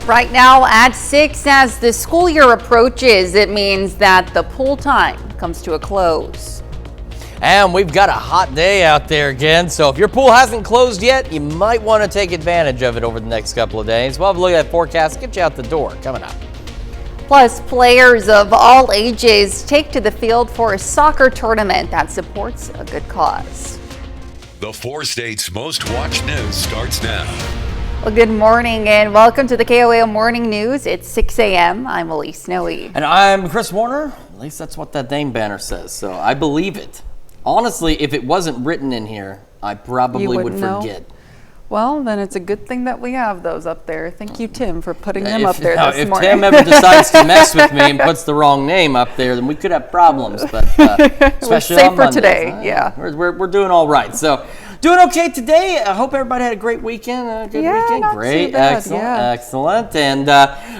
Right now at 6, as the school year approaches, it means that the pool time comes to a close. And we've got a hot day out there again, so if your pool hasn't closed yet, you might want to take advantage of it over the next couple of days. We'll have a look at that forecast, get you out the door coming up. Plus, players of all ages take to the field for a soccer tournament that supports a good cause. The 4 states' most watched news starts now. Well, good morning and welcome to the KOAM Morning News. It's 6 a.m. I'm Elise Snowy. And I'm Chris Warner. At least that's what that name banner says, so I believe it. Honestly, if it wasn't written in here, I probably would forget. Know. Well, then it's a good thing that we have those up there. Thank you, Tim, for putting them up there this morning. If Tim ever decides to mess with me and puts the wrong name up there, then we could have problems. But especially on Mondays, today, yeah. We're doing all right. So doing okay today. I hope everybody had a great weekend. Good weekend. Not great, too bad, excellent. And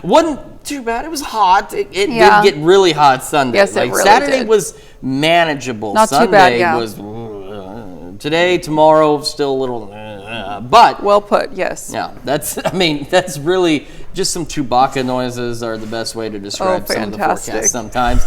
wasn't too bad. It was hot. It did get really hot Sunday. Yes, it really Saturday did. was manageable. Not Sunday too bad, was today, tomorrow, still a little. But well put, yes. Yeah, that's really just some Chewbacca noises are the best way to describe some of the forecasts sometimes.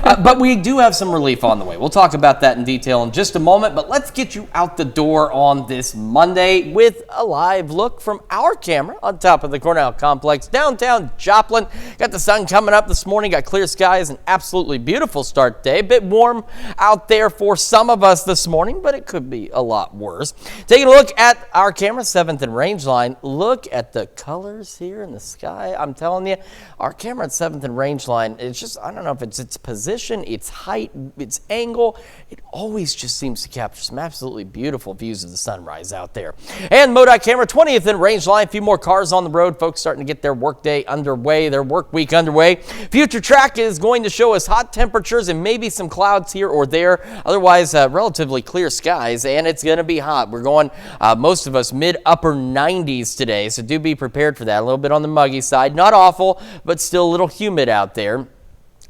But we do have some relief on the way. We'll talk about that in detail in just a moment, but let's get you out the door on this Monday with a live look from our camera on top of the Cornell Complex, downtown Joplin. Got the sun coming up this morning, got clear skies, an absolutely beautiful start day. A bit warm out there for some of us this morning, but it could be a lot worse. Taking a look at our camera, 7th and Rangeline. Look at the colors here in the sky. I'm telling you, our camera at 7th and Rangeline, it's just, I don't know if it's its position, its height, its angle. It always just seems to capture some absolutely beautiful views of the sunrise out there. And MoDOT camera, 20th and Rangeline. A few more cars on the road. Folks starting to get their work day underway, their work week underway. Future track is going to show us hot temperatures and maybe some clouds here or there. Otherwise, relatively clear skies, and it's going to be hot. We're going, most of us, mid-upper 90s today, so do be prepared for that. A little bit on the muggy side. Not awful, but still a little humid out there.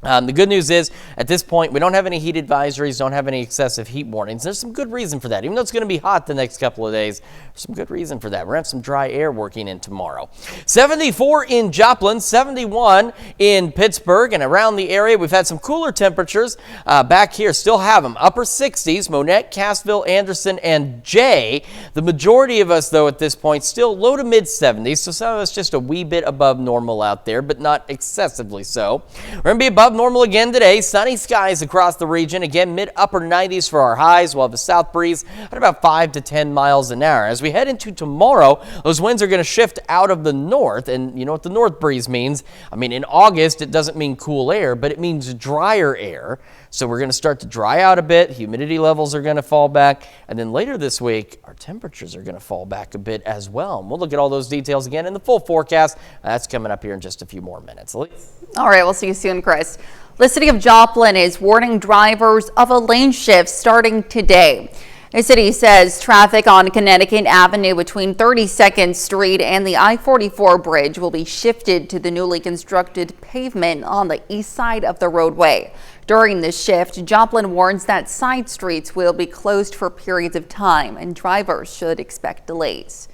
The good news is, at this point, we don't have any heat advisories, don't have any excessive heat warnings. There's some good reason for that. Even though it's going to be hot the next couple of days, there's some good reason for that. We're going to have some dry air working in tomorrow. 74 in Joplin, 71 in Pittsburgh, and around the area, we've had some cooler temperatures back here. Still have them. Upper 60s, Monette, Cassville, Anderson, and Jay. The majority of us, though, at this point, still low to mid 70s, so some of us just a wee bit above normal out there, but not excessively so. We're going to be above normal again today. Sunny skies across the region. Again, mid-upper 90s for our highs. We'll have a south breeze at about 5 to 10 miles an hour. As we head into tomorrow, those winds are going to shift out of the north. And you know what the north breeze means? I mean, in August, it doesn't mean cool air, but it means drier air. So we're going to start to dry out a bit. Humidity levels are going to fall back. And then later this week, our temperatures are going to fall back a bit as well. And we'll look at all those details again in the full forecast. That's coming up here in just a few more minutes. All right, we'll see you soon, Chris. The city of Joplin is warning drivers of a lane shift starting today. The city says traffic on Connecticut Avenue between 32nd Street and the I-44 bridge will be shifted to the newly constructed pavement on the east side of the roadway. During this shift, Joplin warns that side streets will be closed for periods of time and drivers should expect delays.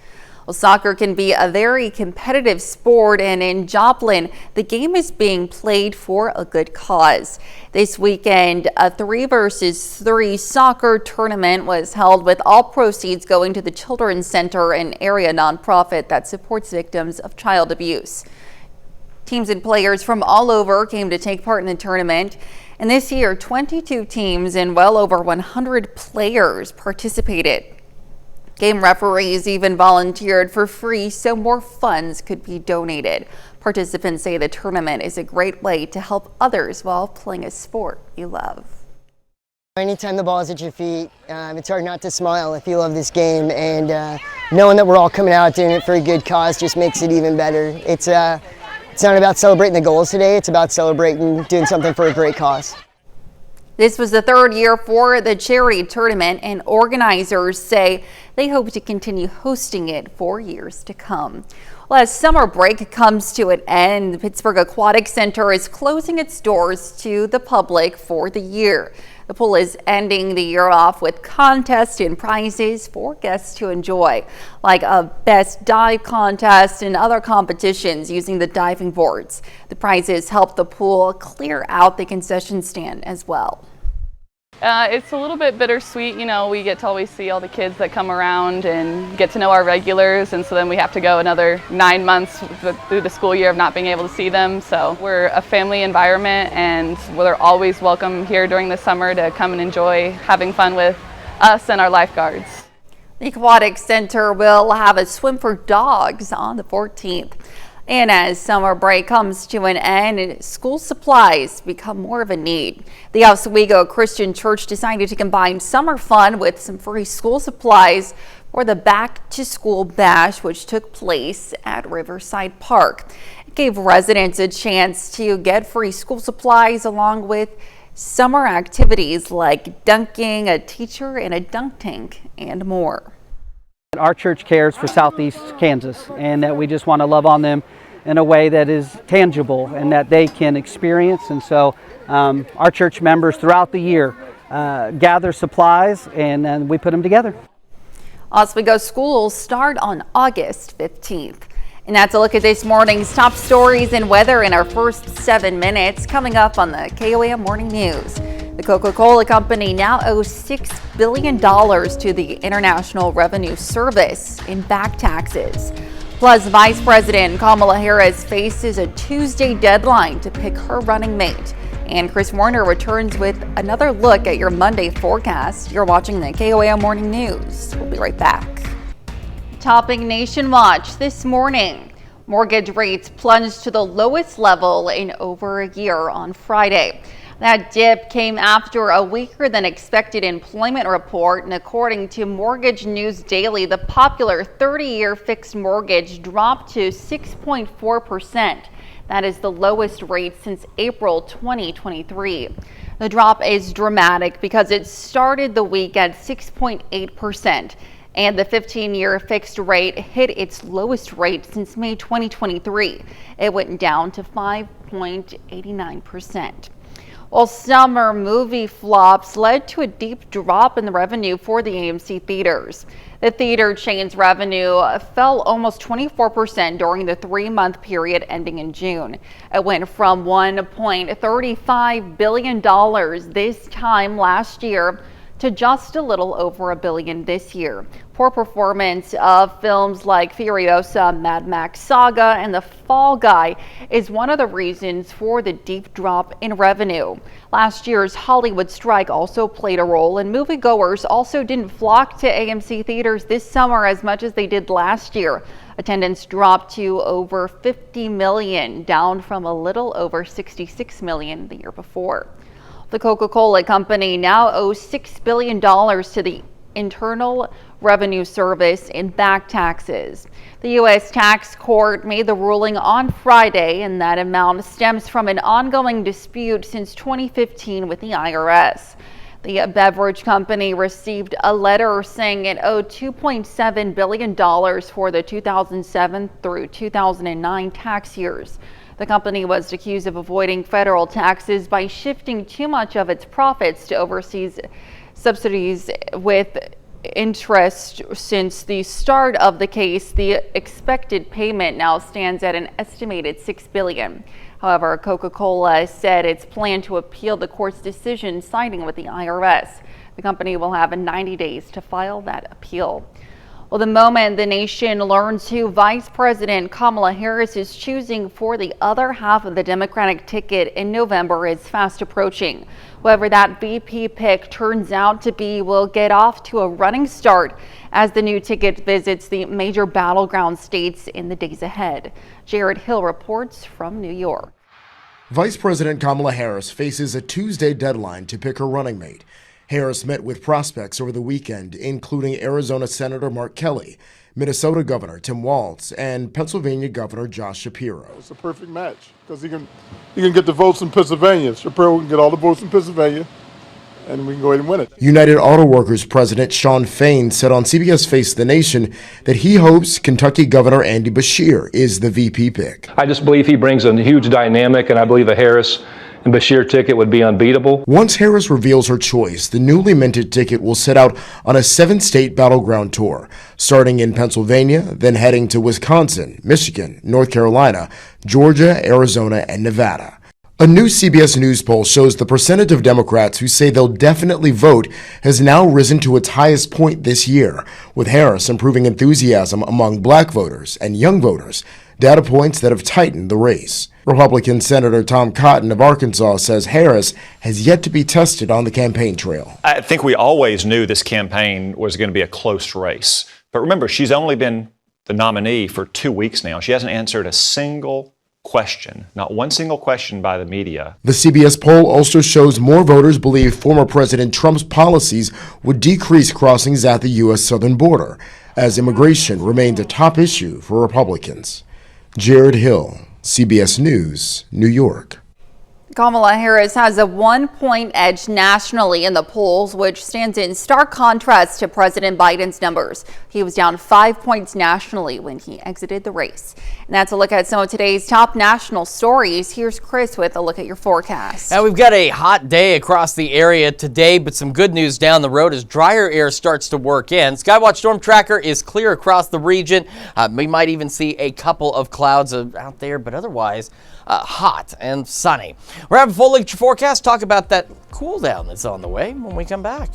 Well, soccer can be a very competitive sport, and in Joplin, the game is being played for a good cause. This weekend, a 3-versus-3 soccer tournament was held with all proceeds going to the Children's Center, an area nonprofit that supports victims of child abuse. Teams and players from all over came to take part in the tournament, and this year, 22 teams and well over 100 players participated. Game referees even volunteered for free so more funds could be donated. Participants say the tournament is a great way to help others while playing a sport you love. Anytime the ball's at your feet, it's hard not to smile if you love this game, and knowing that we're all coming out doing it for a good cause just makes it even better. It's not about celebrating the goals today, it's about celebrating doing something for a great cause. This was the 3rd year for the charity tournament, and organizers say they hope to continue hosting it for years to come. Well, as summer break comes to an end, the Pittsburgh Aquatic Center is closing its doors to the public for the year. The pool is ending the year off with contests and prizes for guests to enjoy, like a best dive contest and other competitions using the diving boards. The prizes help the pool clear out the concession stand as well. It's a little bit bittersweet, you know, we get to always see all the kids that come around and get to know our regulars, and so then we have to go another 9 months through the school year of not being able to see them. So we're a family environment, and they're always welcome here during the summer to come and enjoy having fun with us and our lifeguards. The Aquatic Center will have a swim for dogs on the 14th. And as summer break comes to an end, school supplies become more of a need. The Oswego Christian Church decided to combine summer fun with some free school supplies for the Back to School Bash, which took place at Riverside Park. It gave residents a chance to get free school supplies along with summer activities like dunking, a teacher in a dunk tank, and more. Our church cares for Southeast Kansas, and that we just want to love on them in a way that is tangible and that they can experience. And so our church members throughout the year gather supplies and then we put them together. Oswego schools start on August 15th. And that's a look at this morning's top stories and weather in our first 7 minutes. Coming up on the KOAM Morning News. The Coca-Cola company now owes $6 billion to the International Revenue Service in back taxes. Plus, Vice President Kamala Harris faces a Tuesday deadline to pick her running mate. And Chris Warner returns with another look at your Monday forecast. You're watching the KOAM Morning News. We'll be right back. Topping Nation Watch this morning. Mortgage rates plunged to the lowest level in over a year on Friday. That dip came after a weaker than expected employment report, and according to Mortgage News Daily, the popular 30-year fixed mortgage dropped to 6.4%. That is the lowest rate since April 2023. The drop is dramatic because it started the week at 6.8%, and the 15-year fixed rate hit its lowest rate since May 2023. It went down to 5.89%. Well, summer movie flops led to a deep drop in the revenue for the AMC theaters. The theater chain's revenue fell almost 24% during the 3-month period ending in June. It went from $1.35 billion this time last year to just a little over $1 billion this year. Poor performance of films like Furiosa, Mad Max Saga, and The Fall Guy is one of the reasons for the deep drop in revenue. Last year's Hollywood strike also played a role, and moviegoers also didn't flock to AMC theaters this summer as much as they did last year. Attendance dropped to over 50 million, down from a little over 66 million the year before. The Coca-Cola company now owes $6 billion to the Internal Revenue Service in back taxes. The U.S. tax court made the ruling on Friday, and that amount stems from an ongoing dispute since 2015 with the IRS. The beverage company received a letter saying it owed $2.7 billion for the 2007 through 2009 tax years. The company was accused of avoiding federal taxes by shifting too much of its profits to overseas subsidies with interest. Since the start of the case, the expected payment now stands at an estimated $6 billion. However, Coca-Cola said it's planned to appeal the court's decision, siding with the IRS. The company will have 90 days to file that appeal. Well, the moment the nation learns who Vice President Kamala Harris is choosing for the other half of the Democratic ticket in November is fast approaching. Whoever that VP pick turns out to be will get off to a running start as the new ticket visits the major battleground states in the days ahead. Jared Hill reports from New York. Vice President Kamala Harris faces a Tuesday deadline to pick her running mate. Harris met with prospects over the weekend, including Arizona Senator Mark Kelly, Minnesota Governor Tim Walz, and Pennsylvania Governor Josh Shapiro. It's a perfect match because he can get the votes in Pennsylvania. Shapiro can get all the votes in Pennsylvania, and we can go ahead and win it. United Auto Workers President Shawn Fain said on CBS Face the Nation that he hopes Kentucky Governor Andy Beshear is the VP pick. I just believe he brings a huge dynamic, and I believe that Harris and Bashir ticket would be unbeatable. Once Harris reveals her choice, the newly minted ticket will set out on a 7-state battleground tour, starting in Pennsylvania, then heading to Wisconsin, Michigan, North Carolina, Georgia, Arizona, and Nevada. A new CBS News poll shows the percentage of Democrats who say they'll definitely vote has now risen to its highest point this year, with Harris improving enthusiasm among black voters and young voters, data points that have tightened the race. Republican Senator Tom Cotton of Arkansas says Harris has yet to be tested on the campaign trail. I think we always knew this campaign was going to be a close race. But remember, she's only been the nominee for 2 weeks now. She hasn't answered a single question, not one single question by the media. The CBS poll also shows more voters believe former President Trump's policies would decrease crossings at the U.S. southern border, as immigration remains a top issue for Republicans. Jared Hill, CBS News, New York. Kamala Harris has a 1-point edge nationally in the polls, which stands in stark contrast to President Biden's numbers. He was down 5 points nationally when he exited the race. And that's a look at some of today's top national stories. Here's Chris with a look at your forecast. Now we've got a hot day across the area today, but some good news down the road as drier air starts to work in. Skywatch Storm Tracker is clear across the region. We might even see a couple of clouds out there, but otherwise hot and sunny. We're having a full look at your forecast. Talk about that cool down that's on the way when we come back.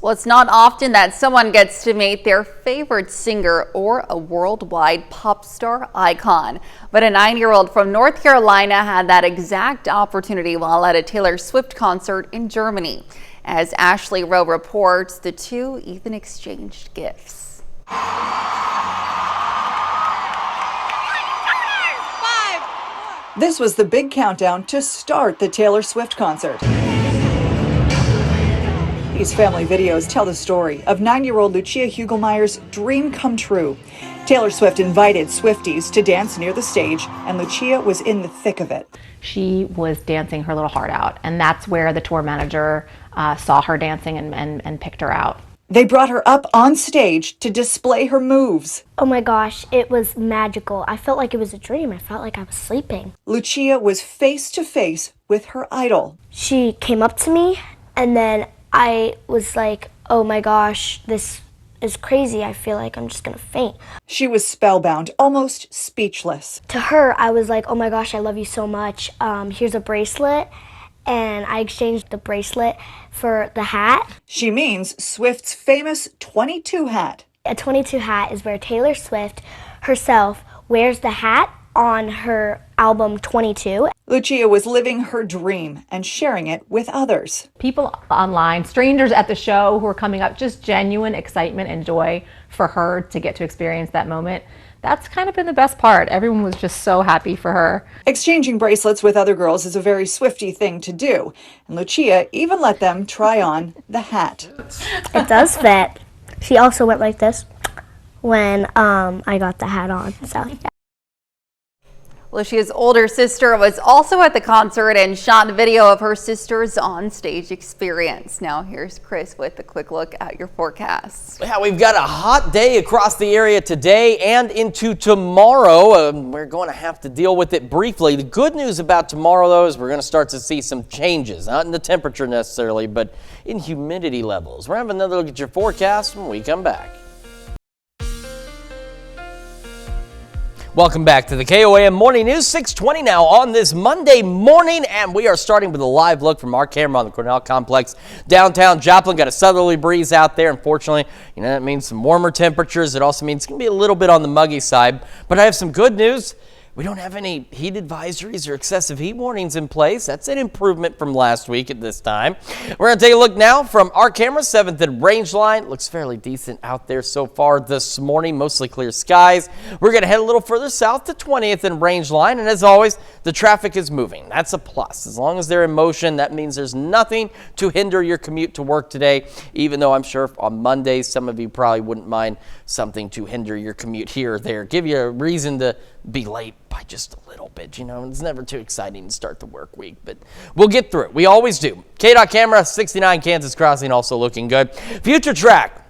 Well, it's not often that someone gets to meet their favorite singer or a worldwide pop star icon. But a 9-year-old from North Carolina had that exact opportunity while at a Taylor Swift concert in Germany. As Ashley Rowe reports, the two even exchanged gifts. This was the big countdown to start the Taylor Swift concert. These family videos tell the story of 9-year-old Lucia Hugelmeyer's dream come true. Taylor Swift invited Swifties to dance near the stage, and Lucia was in the thick of it. She was dancing her little heart out, and that's where the tour manager saw her dancing and picked her out. They brought her up on stage to display her moves. Oh my gosh, it was magical. I felt like it was a dream. I felt like I was sleeping. Lucia was face to face with her idol. She came up to me, and then I was like, oh my gosh, this is crazy. I feel like I'm just gonna faint. She was spellbound, almost speechless. To her, I was like, oh my gosh, I love you so much. Here's a bracelet. And I exchanged the bracelet for the hat. She means Swift's famous 22 hat. A 22 hat is where Taylor Swift herself wears the hat on her album 22. Lucia was living her dream and sharing it with others. People online, strangers at the show who are coming up, just genuine excitement and joy for her to get to experience that moment. That's kind of been the best part. Everyone was just so happy for her. Exchanging bracelets with other girls is a very Swiftie thing to do. And Lucia even let them try on the hat. It does fit. She also went like this when I got the hat on. So, yeah. Lucia's older sister was also at the concert and shot a video of her sister's on-stage experience. Now here's Chris with a quick look at your forecasts. Yeah, we've got a hot day across the area today and into tomorrow. We're going to have to deal with it briefly. The good news about tomorrow, though, is we're going to start to see some changes, not in the temperature necessarily, but in humidity levels. We're having another look at your forecast when we come back. Welcome back to the KOAM Morning News, 6:20 now on this Monday morning, and we are starting with a live look from our camera on the Cornell Complex. Downtown Joplin got a southerly breeze out there. Unfortunately, that means some warmer temperatures. It also means it's going to be a little bit on the muggy side, but I have some good news. We don't have any heat advisories or excessive heat warnings in place. That's an improvement from last week at this time. We're going to take a look now from our camera, 7th and Rangeline. Looks fairly decent out there so far this morning, mostly clear skies. We're going to head a little further south to 20th and Rangeline, and as always, the traffic is moving. That's a plus. As long as they're in motion, that means there's nothing to hinder your commute to work today, even though I'm sure on Mondays, some of you probably wouldn't mind something to hinder your commute here or there. Give you a reason to be late by just a little bit. It's never too exciting to start the work week, but we'll get through it. We always do. KDOT camera, 69 Kansas Crossing, also looking good. Future track.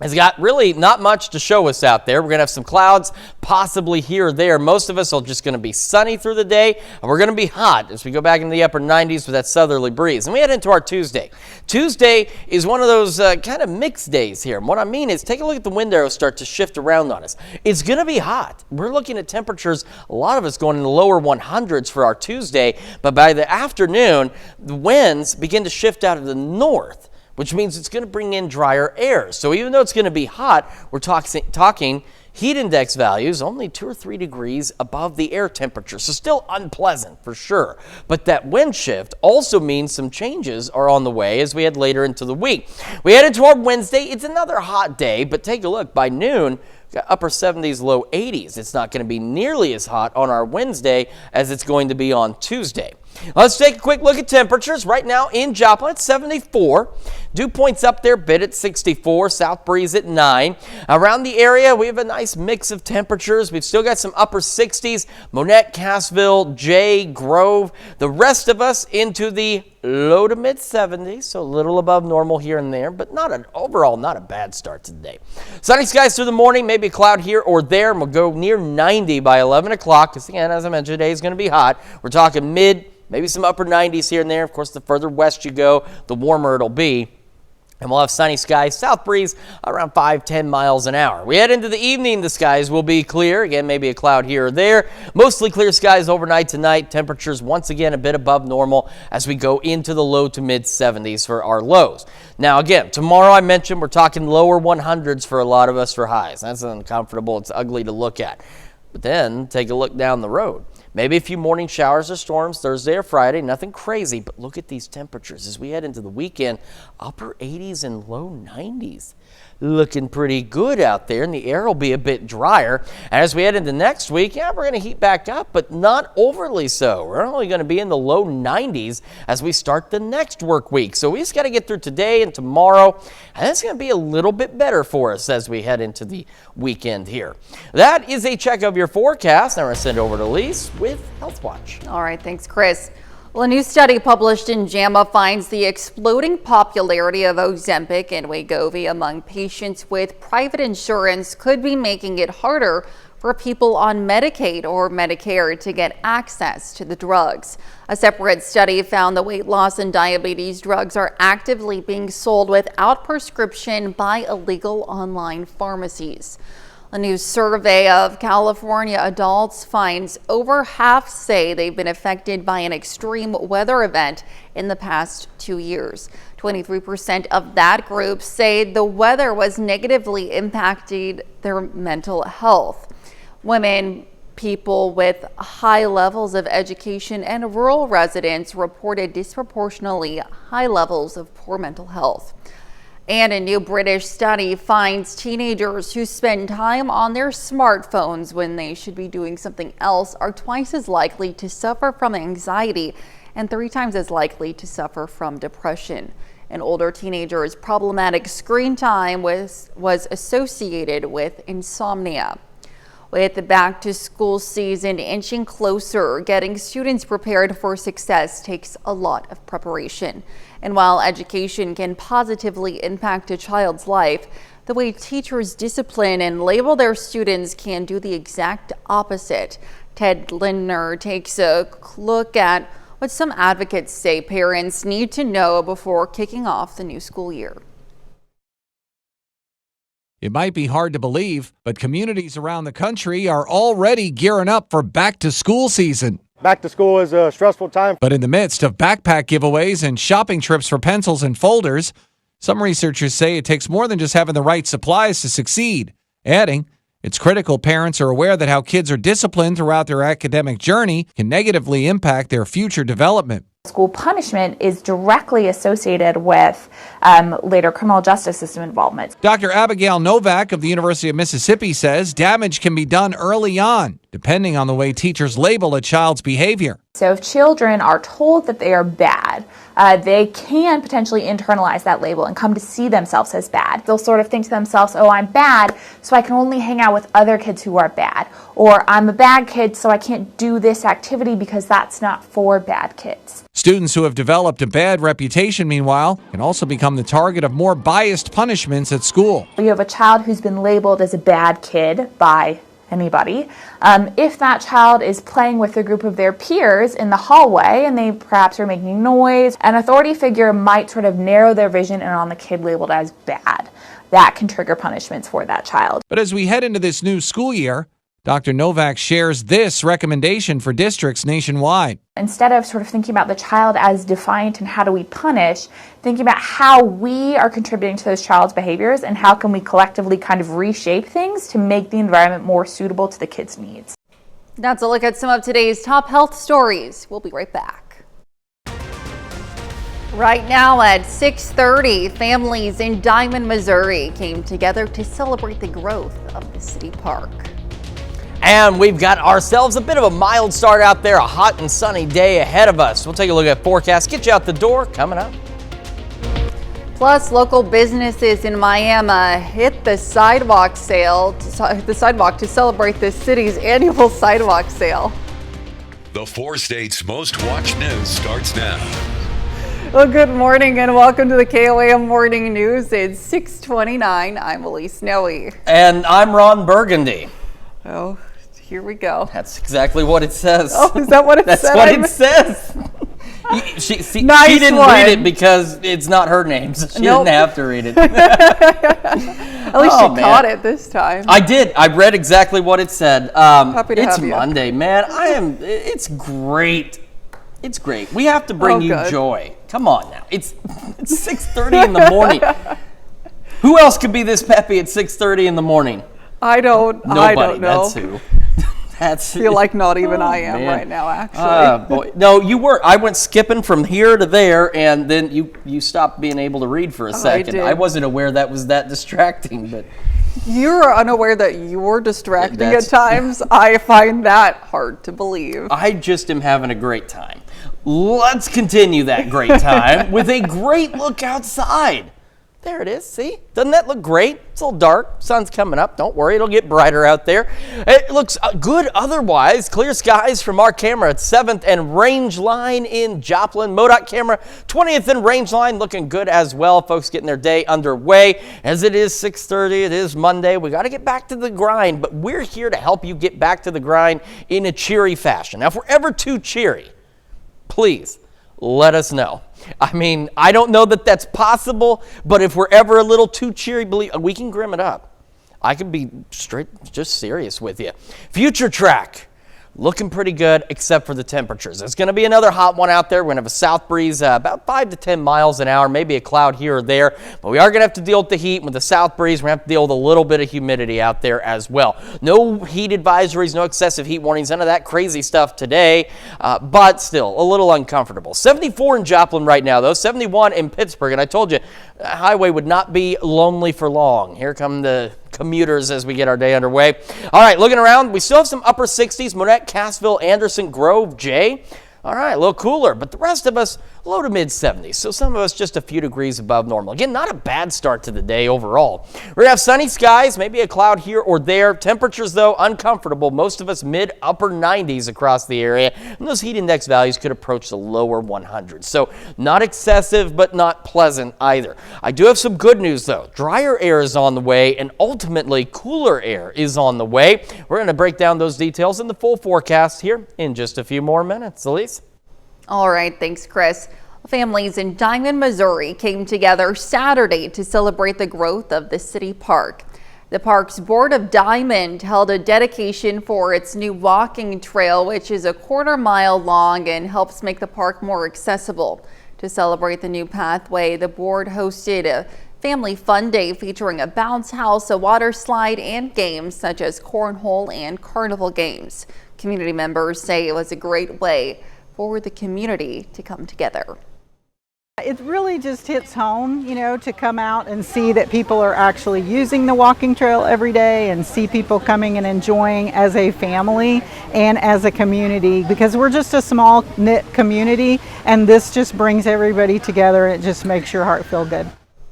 has got really not much to show us out there. We're going to have some clouds possibly here or there. Most of us are just going to be sunny through the day, and we're going to be hot as we go back into the upper 90s with that southerly breeze. And we head into our Tuesday. Tuesday is one of those kind of mixed days here. And what I mean is take a look at the wind arrows start to shift around on us. It's going to be hot. We're looking at temperatures, a lot of us going in the lower 100s for our Tuesday, but by the afternoon, the winds begin to shift out of the north, which means it's going to bring in drier air. So even though it's going to be hot, we're talking heat index values only 2 or 3 degrees above the air temperature. So still unpleasant for sure. But that wind shift also means some changes are on the way as we head later into the week. We head into our Wednesday. It's another hot day, but take a look. By noon, got upper 70s, low 80s. It's not going to be nearly as hot on our Wednesday as it's going to be on Tuesday. Let's take a quick look at temperatures. Right now in Joplin, it's 74. Dew points up there a bit at 64. South breeze at 9. Around the area, we have a nice mix of temperatures. We've still got some upper 60s. Monette, Cassville, Jay, Grove. The rest of us into the low to mid 70s, so a little above normal here and there, but overall not a bad start to the day. Sunny skies through the morning, maybe a cloud here or there, and we'll go near 90 by 11 o'clock, because again, as I mentioned, today is going to be hot. We're talking mid, maybe some upper 90s here and there. Of course, the further west you go, the warmer it'll be. And we'll have sunny skies, south breeze around 5-10 miles an hour. We head into the evening, the skies will be clear. Again, maybe a cloud here or there. Mostly clear skies overnight tonight. Temperatures once again a bit above normal as we go into the low to mid 70s for our lows. Now again, tomorrow I mentioned we're talking lower 100s for a lot of us for highs. That's uncomfortable. It's ugly to look at. But then take a look down the road. Maybe a few morning showers or storms Thursday or Friday, nothing crazy, but look at these temperatures as we head into the weekend, upper 80s and low 90s. Looking pretty good out there, and the air will be a bit drier. And as we head into next week, yeah, we're going to heat back up, but not overly so. We're only going to be in the low 90s as we start the next work week. So we just got to get through today and tomorrow, and it's going to be a little bit better for us as we head into the weekend here. That is a check of your forecast. Now we're going to send over to Lise with Health Watch. All right, thanks, Chris. Well, a new study published in JAMA finds the exploding popularity of Ozempic and Wegovy among patients with private insurance could be making it harder for people on Medicaid or Medicare to get access to the drugs. A separate study found the weight loss and diabetes drugs are actively being sold without prescription by illegal online pharmacies. A new survey of California adults finds over half say they've been affected by an extreme weather event in the past 2 years. 23% of that group say the weather was negatively impacting their mental health. Women, people with high levels of education, and rural residents reported disproportionately high levels of poor mental health. And a new British study finds teenagers who spend time on their smartphones when they should be doing something else are twice as likely to suffer from anxiety and 3 times as likely to suffer from depression. In older teenagers, problematic screen time was associated with insomnia. With the back-to-school season inching closer, getting students prepared for success takes a lot of preparation. And while education can positively impact a child's life, the way teachers discipline and label their students can do the exact opposite. Ted Lindner takes a look at what some advocates say parents need to know before kicking off the new school year. It might be hard to believe, but communities around the country are already gearing up for back-to-school season. Back to school is a stressful time. But in the midst of backpack giveaways and shopping trips for pencils and folders, some researchers say it takes more than just having the right supplies to succeed, adding, it's critical parents are aware that how kids are disciplined throughout their academic journey can negatively impact their future development. School punishment is directly associated with later criminal justice system involvement. Dr. Abigail Novak of the University of Mississippi says damage can be done early on, depending on the way teachers label a child's behavior. So if children are told that they are bad, they can potentially internalize that label and come to see themselves as bad. They'll sort of think to themselves, oh, I'm bad, so I can only hang out with other kids who are bad. Or I'm a bad kid, so I can't do this activity because that's not for bad kids. Students who have developed a bad reputation, meanwhile, can also become the target of more biased punishments at school. You have a child who's been labeled as a bad kid by anybody. If that child is playing with a group of their peers in the hallway and they perhaps are making noise, an authority figure might sort of narrow their vision in on the kid labeled as bad. That can trigger punishments for that child. But as we head into this new school year, Dr. Novak shares this recommendation for districts nationwide. Instead of sort of thinking about the child as defiant and how do we punish, thinking about how we are contributing to those child's behaviors and how can we collectively kind of reshape things to make the environment more suitable to the kids' needs. That's a look at some of today's top health stories. We'll be right back. Right now at 6:30, families in Diamond, Missouri came together to celebrate the growth of the city park. And we've got ourselves a bit of a mild start out there, a hot and sunny day ahead of us. We'll take a look at forecast, get you out the door, coming up. Plus, local businesses in Miami hit the sidewalk to celebrate the city's annual sidewalk sale. The 4 states' most watched news starts now. Well, good morning and welcome to the KOAM Morning News. It's 6:29. I'm Elise Noe. And I'm Ron Burgundy. Oh, here we go. That's exactly what it says. Oh, is that what it says? That's what it says. She didn't read it because it's not her name, so she didn't have to read it. At least you caught it this time. I did. I read exactly what it said. Happy to have you. It's Monday, man. It's great. It's great. We have to bring you joy. Come on now. It's 6:30 in the morning. Who else could be this peppy at 6:30 in the morning? I don't know. That's who. I feel like not even I am right now, actually. No, you were. I went skipping from here to there, and then you stopped being able to read for a second. I wasn't aware that was that distracting, but you're unaware that you're distracting at times. I find that hard to believe. I just am having a great time. Let's continue that great time with a great look outside. There it is. See? Doesn't that look great? It's a little dark. Sun's coming up. Don't worry. It'll get brighter out there. It looks good otherwise. Clear skies from our camera at 7th and Range Line in Joplin. MoDOT camera 20th and Range Line looking good as well. Folks getting their day underway. As it is 6:30, it is Monday. We got to get back to the grind, but we're here to help you get back to the grind in a cheery fashion. Now, if we're ever too cheery, please let us know. I mean, I don't know that that's possible, but if we're ever a little too cheery, we can grim it up. I can be just serious with you. Future track. Looking pretty good, except for the temperatures. There's going to be another hot one out there. We're going to have a south breeze about 5 to 10 miles an hour, maybe a cloud here or there. But we are going to have to deal with the heat. With the south breeze, we're going to have to deal with a little bit of humidity out there as well. No heat advisories, no excessive heat warnings, none of that crazy stuff today. But still, a little uncomfortable. 74 in Joplin right now, though. 71 in Pittsburgh. And I told you, the highway would not be lonely for long. Here come the commuters as we get our day underway. All right, looking around, we still have some upper 60s, Monette, Cassville, Anderson, Grove, Jay. All right, a little cooler, but the rest of us low to mid 70s. So some of us just a few degrees above normal. Again, not a bad start to the day overall. We're gonna have sunny skies, maybe a cloud here or there. Temperatures though uncomfortable. Most of us mid upper 90s across the area. And those heat index values could approach the lower 100s. So not excessive, but not pleasant either. I do have some good news though. Drier air is on the way and ultimately cooler air is on the way. We're gonna break down those details in the full forecast here in just a few more minutes. Elise? All right, thanks, Chris. Families in Diamond, Missouri came together Saturday to celebrate the growth of the city park. The park's Board of Diamond held a dedication for its new walking trail, which is a 1/4 mile long and helps make the park more accessible. To celebrate the new pathway, the board hosted a family fun day featuring a bounce house, a water slide, and games such as cornhole and carnival games. Community members say it was a great way for the community to come together. It really just hits home, you know, to come out and see that people are actually using the walking trail every day and see people coming and enjoying as a family and as a community, because we're just a small knit community and this just brings everybody together. It just makes your heart feel good.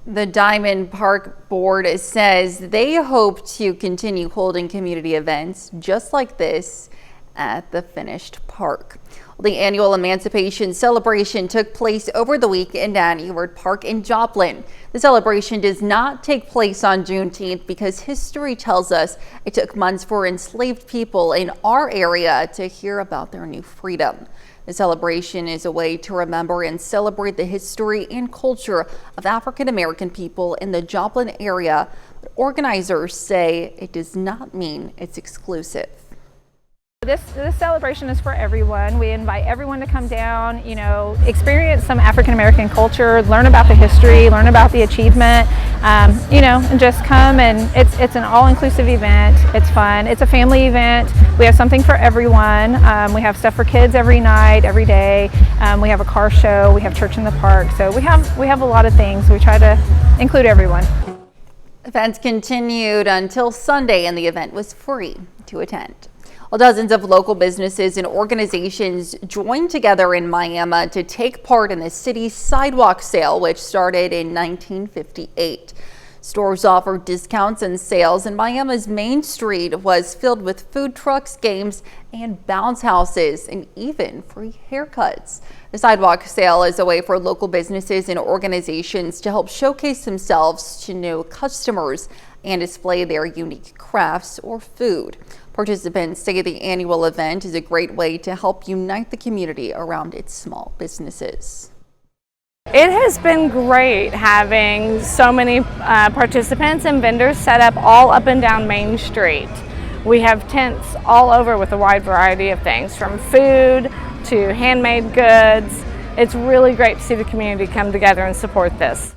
The Diamond Park Board says they hope to continue holding community events just like this at the finished park. The annual Emancipation celebration took place over the weekend at Ewart Park in Joplin. The celebration does not take place on Juneteenth because history tells us it took months for enslaved people in our area to hear about their new freedom. The celebration is a way to remember and celebrate the history and culture of African American people in the Joplin area, but organizers say it does not mean it's exclusive. This celebration is for everyone. We invite everyone to come down, experience some African American culture, learn about the history, learn about the achievement, and just come, and it's an all-inclusive event. It's fun. It's a family event. We have something for everyone. We have stuff for kids every night, every day. We have a car show. We have church in the park. So we have a lot of things. We try to include everyone. Events continued until Sunday, and the event was free to attend. Well, dozens of local businesses and organizations joined together in Miami to take part in the city's sidewalk sale, which started in 1958. Stores offered discounts and sales, and Miami's Main Street was filled with food trucks, games, and bounce houses, and even free haircuts. The sidewalk sale is a way for local businesses and organizations to help showcase themselves to new customers and display their unique crafts or food. Participants say the annual event is a great way to help unite the community around its small businesses. It has been great having so many participants and vendors set up all up and down Main Street. We have tents all over with a wide variety of things, from food to handmade goods. It's really great to see the community come together and support this.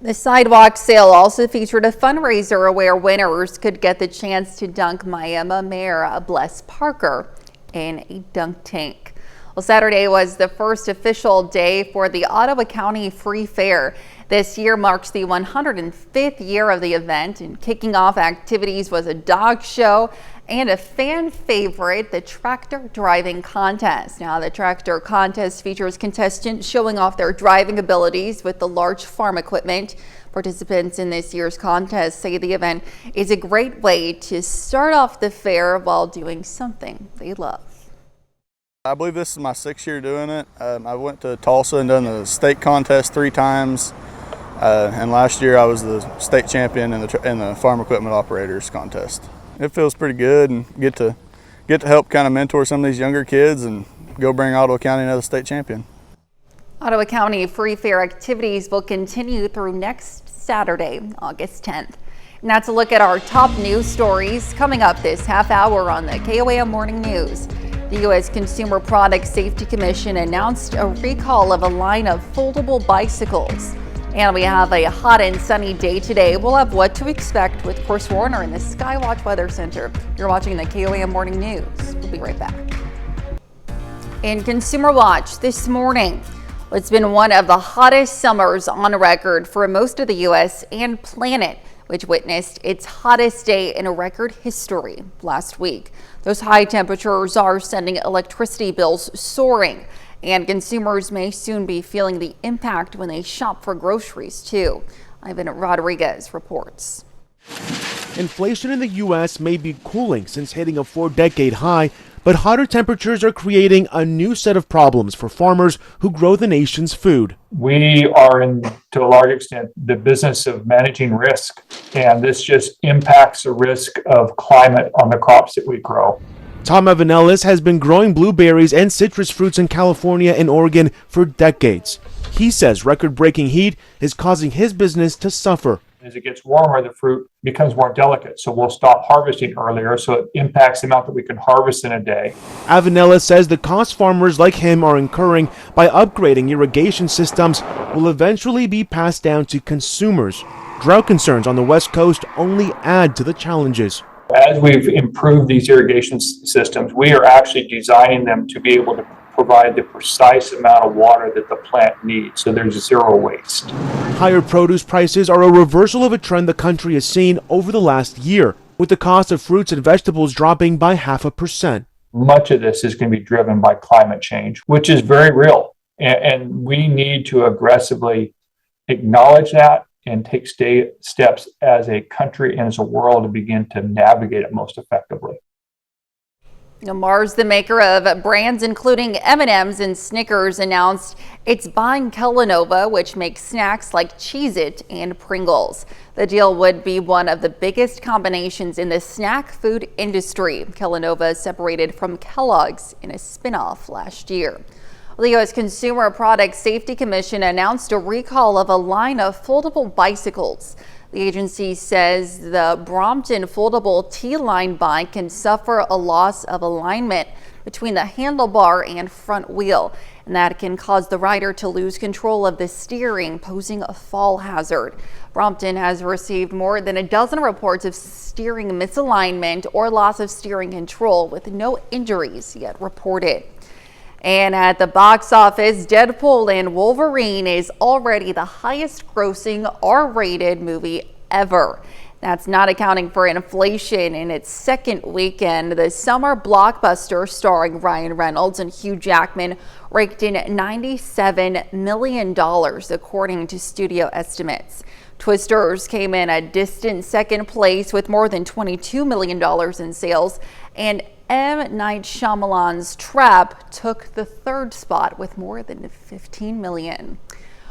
The sidewalk sale also featured a fundraiser where winners could get the chance to dunk Miami Mayor Bless Parker in a dunk tank. Well, Saturday was the first official day for the Ottawa County Free Fair. This year marks the 105th year of the event, and kicking off activities was a dog show and a fan favorite, the tractor driving contest. Now, the tractor contest features contestants showing off their driving abilities with the large farm equipment. Participants in this year's contest say the event is a great way to start off the fair while doing something they love. I believe this is my 6th year doing it. I went to Tulsa and done the state contest 3 times. And last year I was the state champion in the farm equipment operators contest. It feels pretty good, and get to help kind of mentor some of these younger kids and go bring Ottawa County another state champion. Ottawa County Free Fair activities will continue through next Saturday, August 10th. And that's a look at our top news stories coming up this half hour on the KOAM Morning News. The U.S. Consumer Product Safety Commission announced a recall of a line of foldable bicycles. And we have a hot and sunny day today. We'll have what to expect with Chris Warner in the Skywatch Weather Center. You're watching the KOAM Morning News. We'll be right back. In Consumer Watch this morning, it's been one of the hottest summers on record for most of the U.S. and planet, which witnessed its hottest day in record history last week. Those high temperatures are sending electricity bills soaring, and consumers may soon be feeling the impact when they shop for groceries, too. Ivan Rodriguez reports. Inflation in the U.S. may be cooling since hitting a 4-decade high, but hotter temperatures are creating a new set of problems for farmers who grow the nation's food. We are, to a large extent, the business of managing risk, and this just impacts the risk of climate on the crops that we grow. Tom Evanellis has been growing blueberries and citrus fruits in California and Oregon for decades. He says record-breaking heat is causing his business to suffer. As it gets warmer, the fruit becomes more delicate, so we'll stop harvesting earlier, so it impacts the amount that we can harvest in a day. Avanellis says the cost farmers like him are incurring by upgrading irrigation systems will eventually be passed down to consumers. Drought concerns on the West Coast only add to the challenges. As we've improved these irrigation systems, we are actually designing them to be able to provide the precise amount of water that the plant needs, so there's zero waste. Higher produce prices are a reversal of a trend the country has seen over the last year, with the cost of fruits and vegetables dropping by 0.5%. Much of this is going to be driven by climate change, which is very real, and we need to aggressively acknowledge that and take steps as a country and as a world to begin to navigate it most effectively. Mars, the maker of brands including M&M's and Snickers, announced it's buying Kellanova, which makes snacks like Cheez-It and Pringles. The deal would be one of the biggest combinations in the snack food industry. Kellanova separated from Kellogg's in a spinoff last year. The U.S. Consumer Product Safety Commission announced a recall of a line of foldable bicycles. The agency says the Brompton foldable T-line bike can suffer a loss of alignment between the handlebar and front wheel, and that can cause the rider to lose control of the steering, posing a fall hazard. Brompton has received more than a dozen reports of steering misalignment or loss of steering control, with no injuries yet reported. And at the box office, Deadpool and Wolverine is already the highest grossing R-rated movie ever. That's not accounting for inflation. In its second weekend, the summer blockbuster starring Ryan Reynolds and Hugh Jackman raked in $97 million, according to studio estimates. Twisters came in a distant second place with more than $22 million in sales, and M. Night Shyamalan's Trap took the third spot with more than $15 million.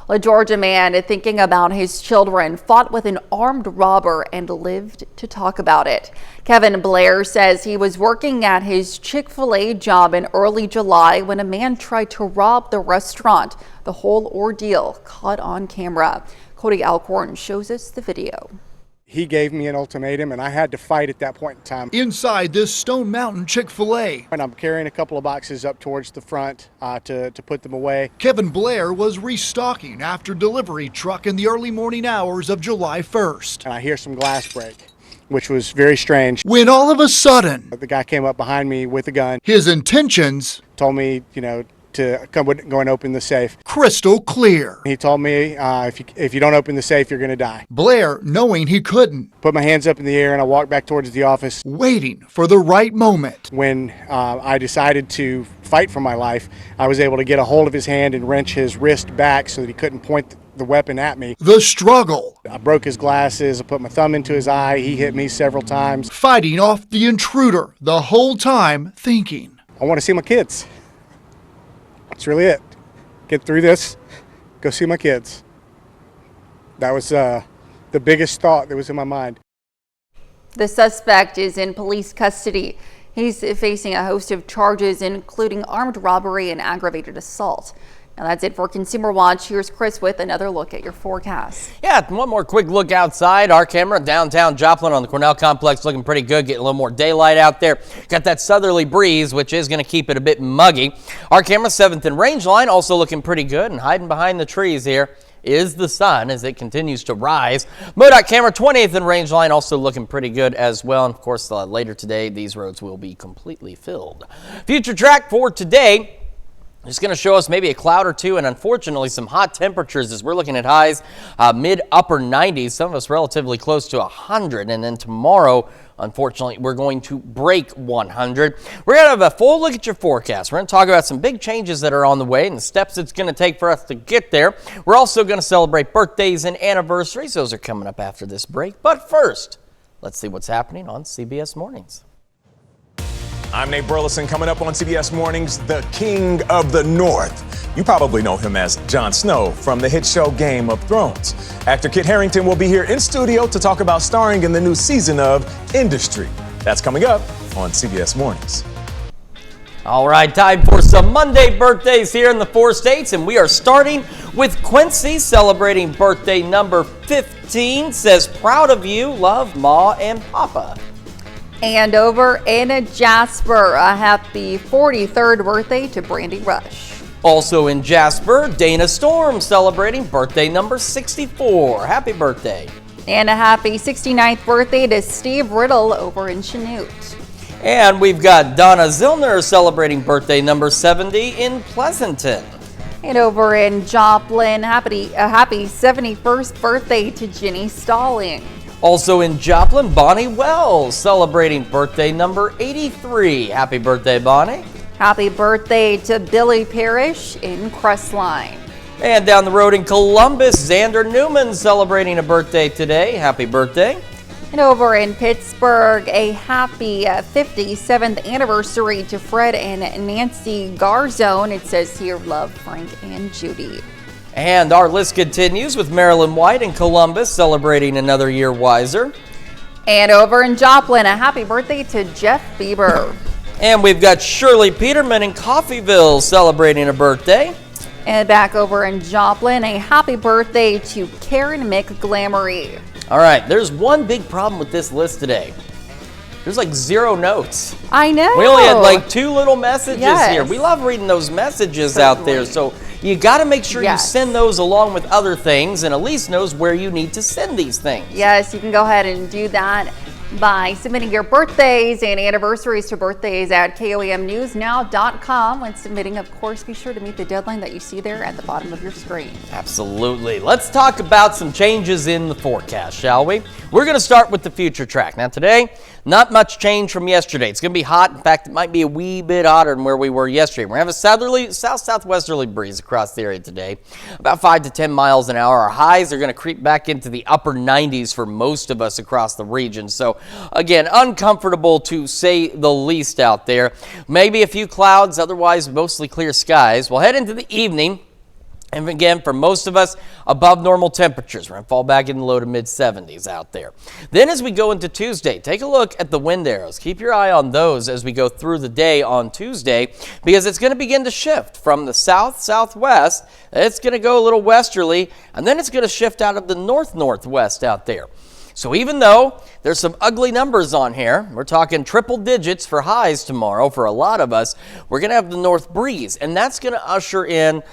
A Georgia man thinking about his children fought with an armed robber and lived to talk about it. Kevin Blair says he was working at his Chick-fil-A job in early July when a man tried to rob the restaurant. The whole ordeal caught on camera. Cody Alcorn shows us the video. He gave me an ultimatum, and I had to fight at that point in time. Inside this Stone Mountain Chick-fil-A. And I'm carrying a couple of boxes up towards the front to put them away. Kevin Blair was restocking after delivery truck in the early morning hours of July 1st. And I hear some glass break, which was very strange. When all of a sudden, the guy came up behind me with a gun. His intentions told me, to go and open the safe. Crystal clear. He told me, if you don't open the safe, you're going to die. Blair, knowing he couldn't, put my hands up in the air and I walked back towards the office, waiting for the right moment. When I decided to fight for my life, I was able to get a hold of his hand and wrench his wrist back so that he couldn't point the weapon at me. The struggle. I broke his glasses, I put my thumb into his eye, he hit me several times. Fighting off the intruder, the whole time thinking, I want to see my kids. That's really it. Get through this, go see my kids. That was the biggest thought that was in my mind. The suspect is in police custody. He's facing a host of charges, including armed robbery and aggravated assault. Now that's it for Consumer Watch. Here's Chris with another look at your forecast. Yeah, one more quick look outside. Our camera downtown Joplin on the Cornell complex looking pretty good. Getting a little more daylight out there. Got that southerly breeze, which is going to keep it a bit muggy. Our camera 7th and range line also looking pretty good, and hiding behind the trees here is the sun as it continues to rise. MoDOT camera 20th and range line also looking pretty good as well. And of course, later today, these roads will be completely filled. Future track for today. It's going to show us maybe a cloud or two and unfortunately some hot temperatures as we're looking at highs mid-upper 90s, some of us relatively close to 100. And then tomorrow, unfortunately, we're going to break 100. We're going to have a full look at your forecast. We're going to talk about some big changes that are on the way and the steps it's going to take for us to get there. We're also going to celebrate birthdays and anniversaries. Those are coming up after this break. But first, let's see what's happening on CBS Mornings. I'm Nate Burleson. Coming up on CBS Mornings, the King of the North. You probably know him as Jon Snow from the hit show Game of Thrones. Actor Kit Harington will be here in studio to talk about starring in the new season of Industry. That's coming up on CBS Mornings. All right, time for some Monday birthdays here in the 4 states, and we are starting with Quincy celebrating birthday number 15. Says, proud of you, love Ma and Papa. And over in Jasper, a happy 43rd birthday to Brandy Rush. Also in Jasper, Dana Storm celebrating birthday number 64. Happy birthday. And a happy 69th birthday to Steve Riddle over in Chanute. And we've got Donna Zillner celebrating birthday number 70 in Pleasanton. And over in Joplin, a happy 71st birthday to Jenny Stalling. Also in Joplin, Bonnie Wells celebrating birthday number 83. Happy birthday, Bonnie. Happy birthday to Billy Parrish in Crestline. And down the road in Columbus, Xander Newman celebrating a birthday today. Happy birthday. And over in Pittsburgh, a happy 57th anniversary to Fred and Nancy Garzone. It says here, love, Frank and Judy. And our list continues with Marilyn White in Columbus celebrating another year wiser. And over in Joplin, a happy birthday to Jeff Bieber. And we've got Shirley Peterman in Coffeyville celebrating a birthday. And back over in Joplin, a happy birthday to Karen McGlamory. All right, there's one big problem with this list today. There's like 0 notes. I know. We only had like 2 little messages Yes. here. We love reading those messages out there. So you got to make sure you send those along with other things, and Elise knows where you need to send these things. Yes, you can go ahead and do that by submitting your birthdays and anniversaries to birthdays at KOAMnewsnow.com. When submitting, of course, be sure to meet the deadline that you see there at the bottom of your screen. Absolutely. Let's talk about some changes in the forecast, shall we? We're going to start with the future track. Now today, not much change from yesterday. It's going to be hot. In fact, it might be a wee bit hotter than where we were yesterday. We're going to have a south-southwesterly breeze across the area today, about 5 to 10 miles an hour. Our highs are going to creep back into the upper 90s for most of us across the region. So again, uncomfortable to say the least out there. Maybe a few clouds, otherwise mostly clear skies. We'll head into the evening. And again, for most of us, above normal temperatures. We're going to fall back in the low to mid 70s out there. Then as we go into Tuesday, take a look at the wind arrows. Keep your eye on those as we go through the day on Tuesday, because it's going to begin to shift from the south-southwest. It's going to go a little westerly, and then it's going to shift out of the north-northwest out there. So even though there's some ugly numbers on here, we're talking triple digits for highs tomorrow for a lot of us, we're going to have the north breeze, and that's going to usher in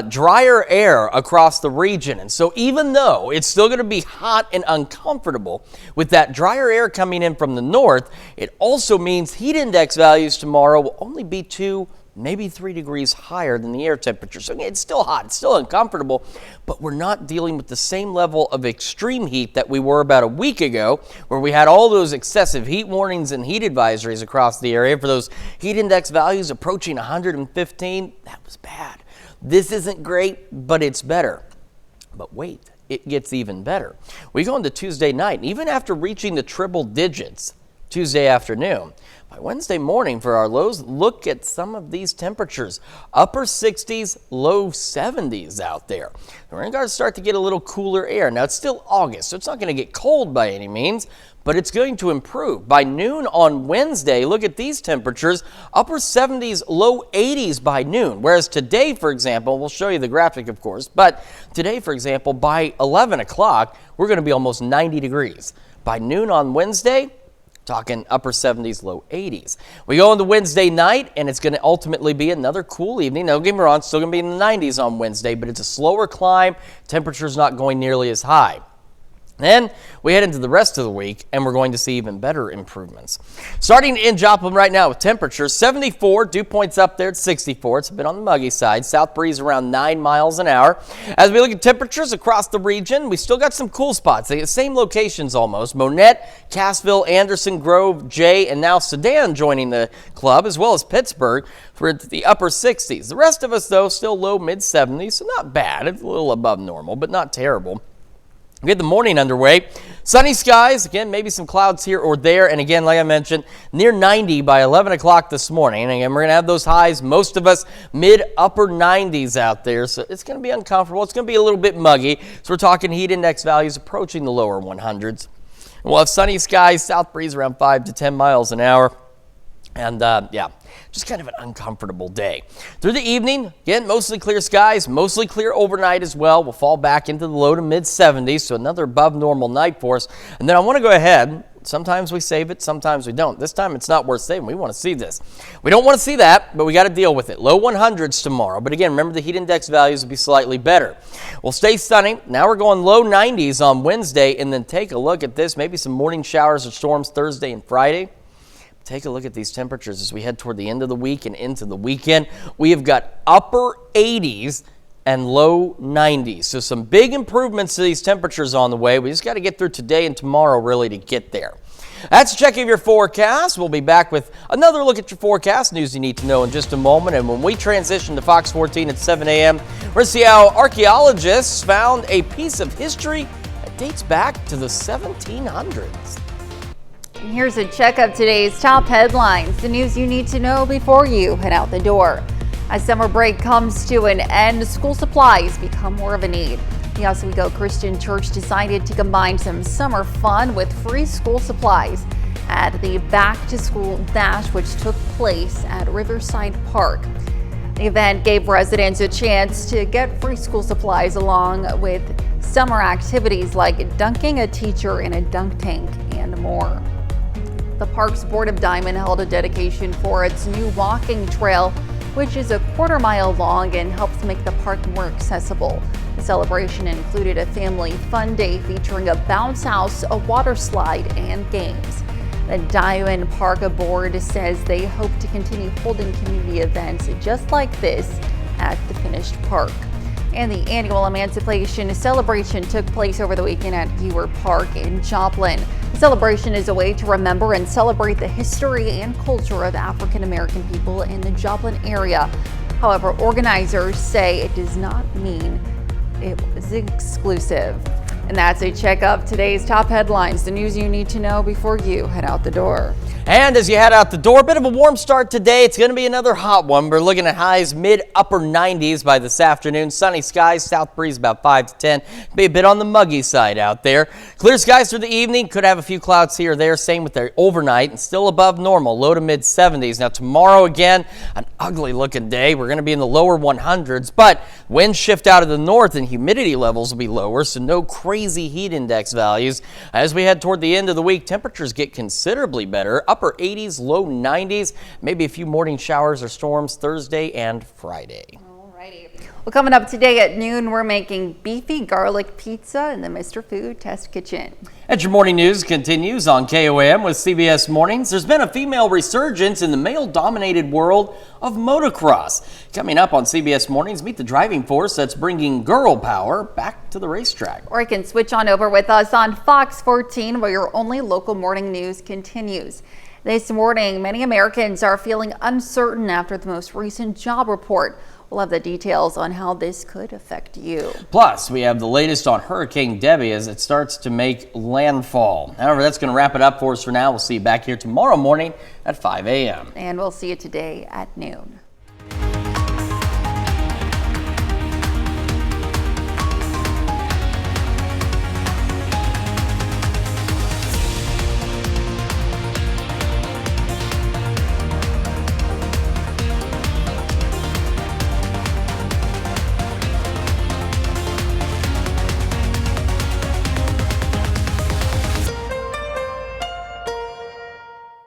drier air across the region. And so even though it's still going to be hot and uncomfortable with that drier air coming in from the north, it also means heat index values tomorrow will only be 2, maybe 3 degrees higher than the air temperature. So it's still hot, it's still uncomfortable, but we're not dealing with the same level of extreme heat that we were about a week ago, where we had all those excessive heat warnings and heat advisories across the area for those heat index values approaching 115. That was bad. This isn't great, but it's better. But wait, it gets even better. We go into Tuesday night, and even after reaching the triple digits Tuesday afternoon, by Wednesday morning for our lows, look at some of these temperatures. Upper 60s, low 70s out there. We're going to start to get a little cooler air. Now, it's still August, so it's not going to get cold by any means, but it's going to improve. By noon on Wednesday, look at these temperatures. Upper 70s, low 80s by noon. Whereas today, for example, we'll show you the graphic, of course, but today, for example, by 11 o'clock, we're going to be almost 90 degrees. By noon on Wednesday, talking upper 70s, low 80s. We go into Wednesday night, and it's going to ultimately be another cool evening. Don't get me wrong, it's still going to be in the 90s on Wednesday, but it's a slower climb. Temperature's not going nearly as high. Then we head into the rest of the week, and we're going to see even better improvements. Starting in Joplin right now with temperatures, 74, dew points up there at 64. It's a bit on the muggy side. South breeze around 9 miles an hour. As we look at temperatures across the region, we still got some cool spots. They get the same locations almost. Monette, Cassville, Anderson, Grove, Jay, and now Sedan joining the club, as well as Pittsburgh for the upper 60s. The rest of us, though, still low mid 70s, so not bad. It's a little above normal, but not terrible. We get the morning underway. Sunny skies, again, maybe some clouds here or there. And again, like I mentioned, near 90 by 11 o'clock this morning. And again, we're going to have those highs, most of us mid-upper 90s out there. So it's going to be uncomfortable. It's going to be a little bit muggy. So we're talking heat index values approaching the lower 100s. And we'll have sunny skies, south breeze around 5 to 10 miles an hour. And just kind of an uncomfortable day. Through the evening, again, mostly clear skies, mostly clear overnight as well. We'll fall back into the low to mid 70s, so another above normal night for us. And then I want to go ahead. Sometimes we save it, sometimes we don't. This time it's not worth saving. We want to see this. We don't want to see that, but we got to deal with it. Low 100s tomorrow. But again, remember the heat index values will be slightly better. We'll stay sunny. Now we're going low 90s on Wednesday, and then take a look at this. Maybe some morning showers or storms Thursday and Friday. Take a look at these temperatures as we head toward the end of the week and into the weekend. We have got upper 80s and low 90s. So some big improvements to these temperatures on the way. We just got to get through today and tomorrow really to get there. That's a check of your forecast. We'll be back with another look at your forecast news you need to know in just a moment. And when we transition to Fox 14 at 7 a.m., we're going to see how archaeologists found a piece of history that dates back to the 1700s. And here's a check of today's top headlines, the news you need to know before you head out the door. As summer break comes to an end, school supplies become more of a need. The Oswego Christian Church decided to combine some summer fun with free school supplies at the Back to School Dash, which took place at Riverside Park. The event gave residents a chance to get free school supplies along with summer activities like dunking a teacher in a dunk tank and more. The park's Board of Diamond held a dedication for its new walking trail, which is a quarter-mile long and helps make the park more accessible. The celebration included a family fun day featuring a bounce house, a water slide, and games. The Diamond Park Board says they hope to continue holding community events just like this at the finished park. And the annual Emancipation celebration took place over the weekend at Ewer Park in Joplin. The celebration is a way to remember and celebrate the history and culture of African American people in the Joplin area. However, organizers say it does not mean it was exclusive. And that's a check of today's top headlines, the news you need to know before you head out the door. And as you head out the door, a bit of a warm start today. It's going to be another hot one. We're looking at highs mid-upper 90s by this afternoon. Sunny skies, south breeze about 5 to 10. Be a bit on the muggy side out there. Clear skies through the evening. Could have a few clouds here or there. Same with the overnight and still above normal, low to mid 70s. Now tomorrow again, an ugly looking day. We're going to be in the lower 100s, but winds shift out of the north and humidity levels will be lower, so no crazy heat index values. As we head toward the end of the week, temperatures get considerably better. Upper 80s, low 90s, maybe a few morning showers or storms Thursday and Friday. Alrighty. Well, coming up today at noon, we're making beefy garlic pizza in the Mr. Food Test Kitchen. And your morning news continues on KOAM with CBS Mornings. There's been a female resurgence in the male-dominated world of motocross. Coming up on CBS Mornings, meet the driving force that's bringing girl power back to the racetrack. Or you can switch on over with us on Fox 14, where your only local morning news continues. This morning, many Americans are feeling uncertain after the most recent job report. We'll have the details on how this could affect you. Plus, we have the latest on Hurricane Debbie as it starts to make landfall. However, that's going to wrap it up for us for now. We'll see you back here tomorrow morning at 5 a.m. And we'll see you today at noon.